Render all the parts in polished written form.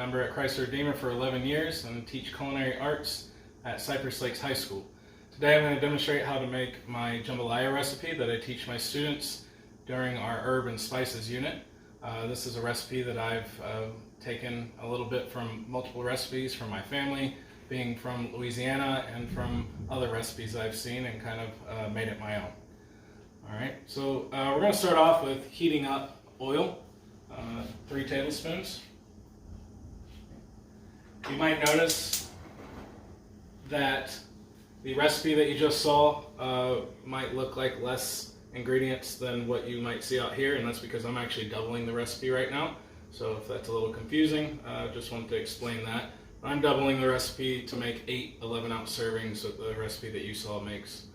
member at Christ the Redeemer for 11 years and teach culinary arts at Cypress Lakes High School. Today I'm going to demonstrate how to make my jambalaya recipe that I teach my students during our herb and spices unit. This is a recipe that I've taken a little bit from multiple recipes from my family, being from Louisiana, and from other recipes I've seen, and kind of made it my own. Alright, so we're going to start off with heating up oil, 3 tablespoons. You might notice that the recipe that you just saw might look like less ingredients than what you might see out here, and that's because I'm actually doubling the recipe right now. So if that's a little confusing, just wanted to explain that. I'm doubling the recipe to make 8 11-ounce servings, so the recipe that you saw makes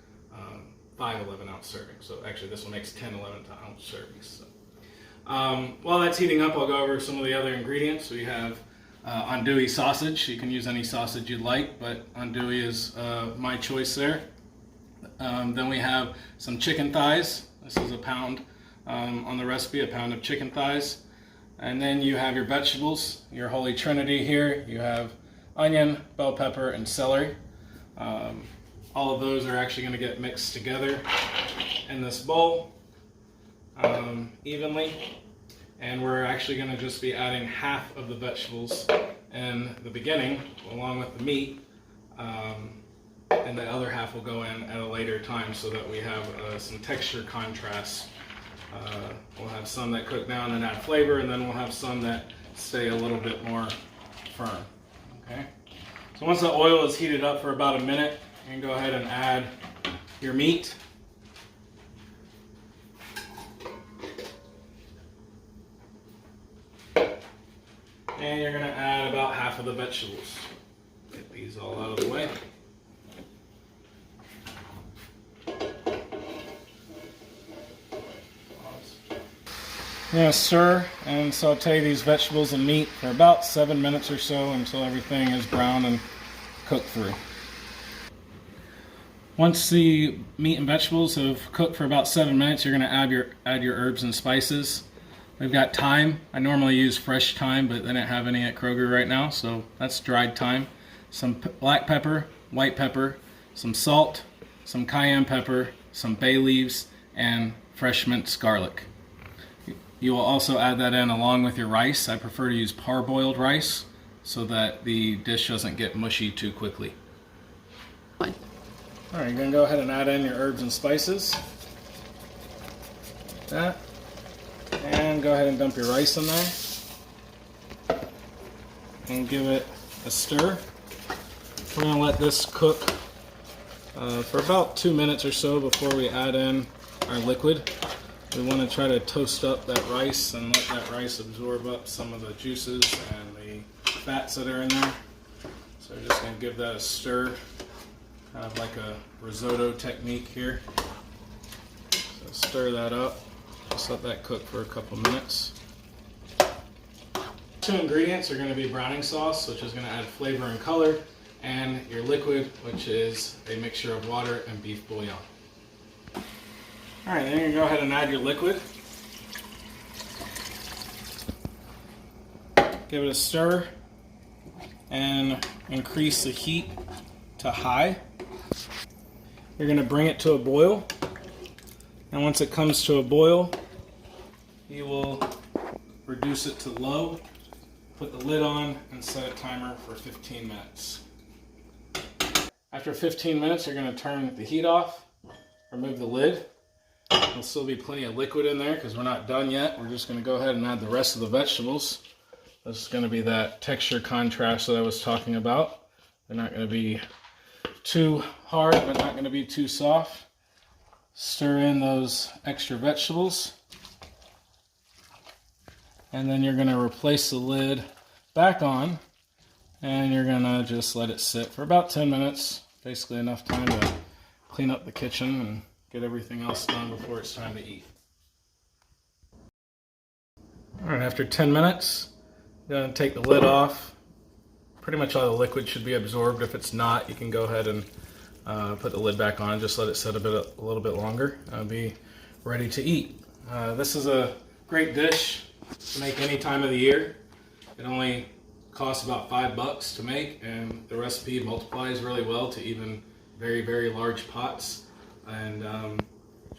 5 11-ounce servings. So actually this one makes 10 11-ounce servings. So, while that's heating up, I'll go over some of the other ingredients. We have andouille sausage. You can use any sausage you'd like, but andouille is my choice there. Then we have some chicken thighs. This is a pound on the recipe, a pound of chicken thighs. And then you have your vegetables, your holy trinity here. You have onion, bell pepper, and celery. All of those are actually going to get mixed together in this bowl evenly. And we're actually going to just be adding half of the vegetables in the beginning along with the meat. And the other half will go in at a later time so that we have some texture contrast. We'll have some that cook down and add flavor, and then we'll have some that stay a little bit more firm. Okay. So once the oil is heated up for about a minute, you can go ahead and add your meat. And you're going to add about half of the vegetables. Get these all out of the way. I'm going to stir and saute these vegetables and meat for about 7 minutes or so until everything is brown and cooked through. Once the meat and vegetables have cooked for about 7 minutes, you're going to add your herbs and spices. We've got thyme. I normally use fresh thyme, but they don't have any at Kroger right now, so that's dried thyme. Some black pepper, white pepper, some salt, some cayenne pepper, some bay leaves, and fresh minced garlic. You will also add that in along with your rice. I prefer to use parboiled rice so that the dish doesn't get mushy too quickly. Alright, you're going to go ahead and add in your herbs and spices. That. And go ahead and dump your rice in there. And give it a stir. We're going to let this cook for about 2 minutes or so before we add in our liquid. We want to try to toast up that rice and let that rice absorb up some of the juices and the fats that are in there. So we're just going to give that a stir, kind of like a risotto technique here. So stir that up. Just let that cook for a couple minutes. 2 ingredients are going to be browning sauce, which is going to add flavor and color, and your liquid, which is a mixture of water and beef bouillon. Alright, then you're going to go ahead and add your liquid. Give it a stir and increase the heat to high. You're going to bring it to a boil. And once it comes to a boil, you will reduce it to low, put the lid on, and set a timer for 15 minutes. After 15 minutes, you're going to turn the heat off, remove the lid. There'll still be plenty of liquid in there because we're not done yet. We're just going to go ahead and add the rest of the vegetables. This is going to be that texture contrast that I was talking about. They're not going to be too hard, but not going to be too soft. Stir in those extra vegetables. And then you're going to replace the lid back on. And you're going to just let it sit for about 10 minutes. Basically enough time to clean up the kitchen and get everything else done before it's time to eat. Alright, after 10 minutes, you're going to take the lid off. Pretty much all the liquid should be absorbed. If it's not, you can go ahead and put the lid back on. Just let it sit a little bit longer. It'll be ready to eat. This is a great dish to make any time of the year. It only costs about $5 to make, and the recipe multiplies really well to even very, very large pots. And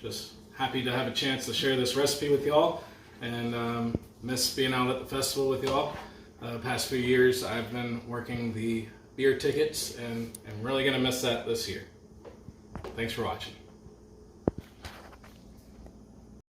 just happy to have a chance to share this recipe with y'all, and miss being out at the festival with y'all. Past few years I've been working the beer tickets, and I'm really going to miss that this year. Thanks for watching.